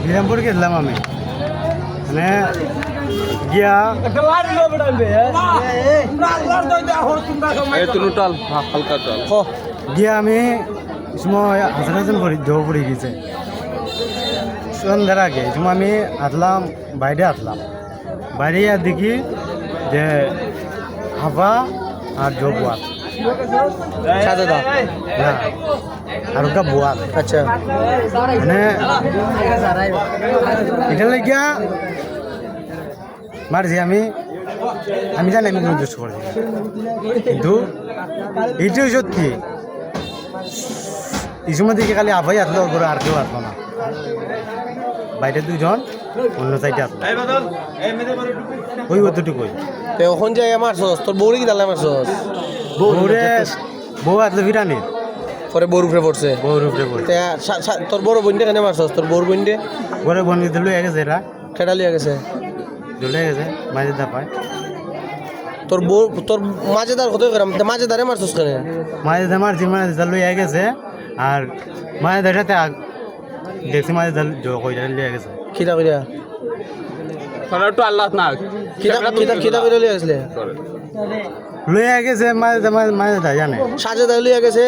বিরামপুর গেছিলাম আমি মানে গিয়া হালকা চল গিয়া আমি সময় হাজার হাজার করে জব পড়ে গেছে সন্ধ্যার আগে এই সময় আমি আসলাম বাইরে আসলাম বাইরে আর দেখি যে হাফা আর জব বুয়াত সাজেদা না আর ওটা বুয়াত আচ্ছা মানে এটা লাগিয়া মারছি আমি জানি আমি কোনো দোষ করেছি কিন্তু এইটাই সত্যি এই সময় দিকে খালি আভাই আসলো ওর আর কেউ আসলো না বাইরে দুজন অন্য সাইডে আসলো ওই অতটুকুই তো এখন যে মারছস তোর বউরে কি দালে মারছস বউরে বউ আসলো বিরানির পরে বউর উপরে পড়ছে বউর উপরে পড়ে তে তোর বড় বোনটা কেন মারছস তোর বউর বোনটা ঘরে বন দিতে লুয়ে গেছে এরা কেডা লিয়া গেছে চলে গেছে মাঝে দাপায় তোর বউ তোর মাঝেদার কত করাম মাঝেদারে মারছস কেন মাঝে দা মারছি মাঝে দা লুয়ে গেছে আর মাঝে দার সাথে দেখছি মাঝে দা কইটা লুয়ে গেছে কিতা কইরা একটু আল্লাহ না কিতা কইরা লিয়া গেছিলে লুয়ে গেছে মাঝে দা জানে সাজেদা লিয়া গেছে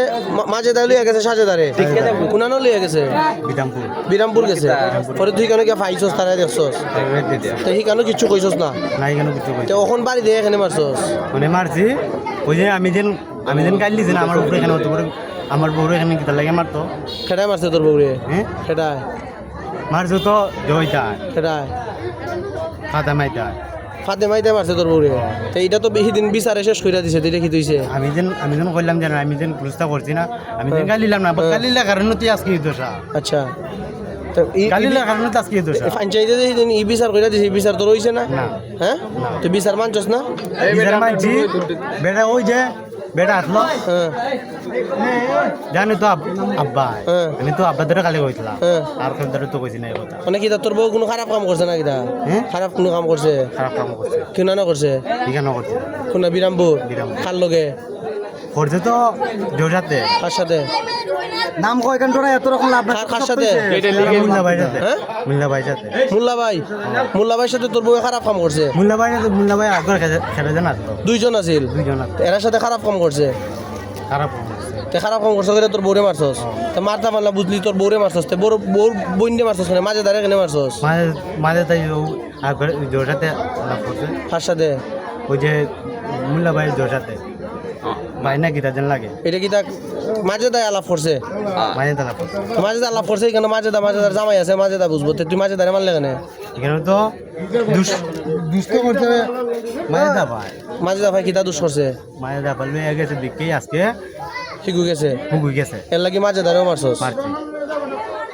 মাঝেদা লিয়া গেছে সাজেদারে কুনানো লিয়া গেছে বিরামপুর বিরামপুর গেছে পরে তুই কেন কে ফাইছস তারা দেখছস তো হি কেন কিছু কইছস না নাই কেন কিছু কই তো এখন বাড়ি দিয়ে এখানে মারছস মানে মারছি ওই যে আমি যেন কাল দিছি না আমার উপরে এখানে হতো আমার বউরে এখানে কিতা লাগে মারতো খেটাই মারছে তোর বউরে হ্যাঁ খেটাই মারছো তো জয়টা খেটাই ফাতা মাইতা ফাতে মাইতে মারছে তোর বউরে তো এইটা তো বেশি দিন বিচারে শেষ কইরা দিছে তুই দেখি তুইছে আমি যেন কইলাম জানো আমি যেন ক্লোজটা করছি না আমি যেন কালিলাম না কালিলা কারণে তুই আজকে দোষা আচ্ছা তো কালিলা কারণে তো আজকে দোষা পঞ্চায়েতে যে দিন ই বিচার কইরা দিছে বিচার তোর হইছে না না। হ্যাঁ তুই বিচার মানছস না বিচার মানছি বেটা ওই যে বেটা আসলো হ্যাঁ জানি তো আব্বা হ্যাঁ। আমি তো আব্বা ধরে কালি কইছিলাম হ্যাঁ। আর কেউ ধরে তো কইছি না এই কথা মানে কি তোর বউ কোনো খারাপ কাম করছে না কিটা হ্যাঁ? খারাপ কোনো কাম করছে খারাপ কাম করছে কেন না করছে ঠিকানো করছে কোনা বিরামপুর বিরামপুর। কার লগে করছে তো জোড়াতে কার সাথে নাম কয় কেন তোরা এত রকম লাভ কার সাথে মুল্লা ভাই সাথে হ্যাঁ? মুল্লা ভাই সাথে মোল্লা ভাইয়ের সাথে তোর বউ খারাপ কাম করছে মুল্লা ভাই আগর খেলে জানা তো দুইজন আছিল দুইজন আছে এরার সাথে খারাপ কাম করছে খারাপ কাম করছে তে খারাপ কাম করছে করে তোর বউরে মারছস তো মারতা মারলা বুঝলি তোর বউরে মারছস তে বউর বইন্ডে মারছস না মাঝে দাঁড়িয়ে কেন মারছস মাঝে মাঝে তাই আগর জোড়াতে লাভ করছে কার সাথে ওই যে মুল্লা ভাই জোড়াতে ভাই না গীতা যেন লাগে এটা কি তা মাঝে দায় আলাপ করছে মাঝে তা লাভ করছে মাঝে দা আলাপ করছে কেন মাঝে দার জামাই আছে মাঝে দা বুঝবো তে তুই মাঝে দাঁড়ে মারলে কেন এখানে তো দুষ্ট করতে হবে মাঝে দা ভাই মাঝে দা ভাই কি তা দুষ করছে মাঝে দা ভাই লয়ে গেছে দেখেই আজকে ঠিক হয়ে গেছে হুক হয়ে গেছে এর লাগি মাঝে দাঁড়েও মারছস মারছি